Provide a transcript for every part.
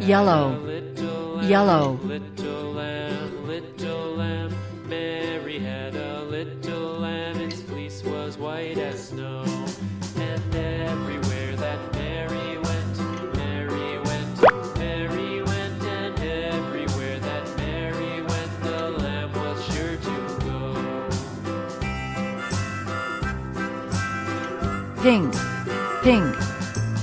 Yellow, yellow. Little lamb, little lamb. Mary had a little lamb, its fleece was white as snow. And everywhere that Mary went, Mary went, Mary went. And everywhere that Mary went, the lamb was sure to go. Pink, pink.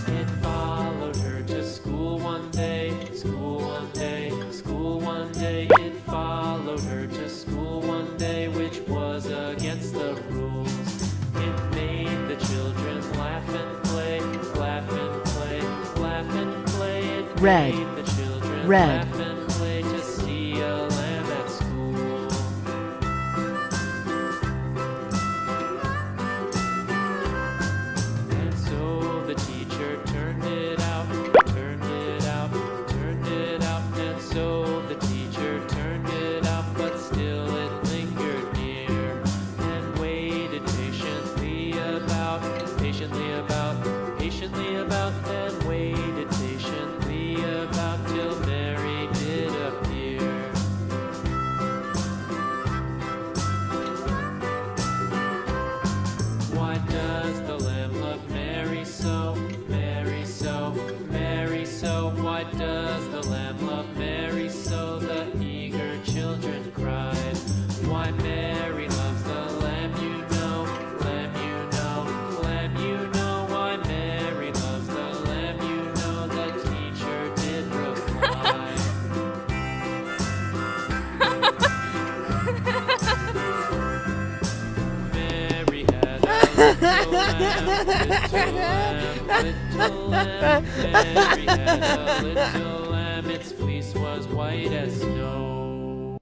It followed her to school one day, school one day, school one day. It followed her to school one day, which was against the rules. It made the children laugh and play, laugh and play, laugh and play. It Red, made the children red. laugh and play to see a lamb at school. And so the teacher turned it out, turned it out, turned it out. And so the teacher turned it out, but still it lingered near and waited patiently about, patiently about, patiently about, and waited patiently about till Mary did appear. Why does the lamb love Mary so, Mary so, Mary so? Why does the lamb love Mary so? The eager children cried. Why Mary loves the lamb, you know, lamb, you know, lamb, you know. Why Mary loves the lamb, you know, the teacher did reply. Mary had a little lamb, little lamb. Mary had a little lamb, its fleece was white as snow.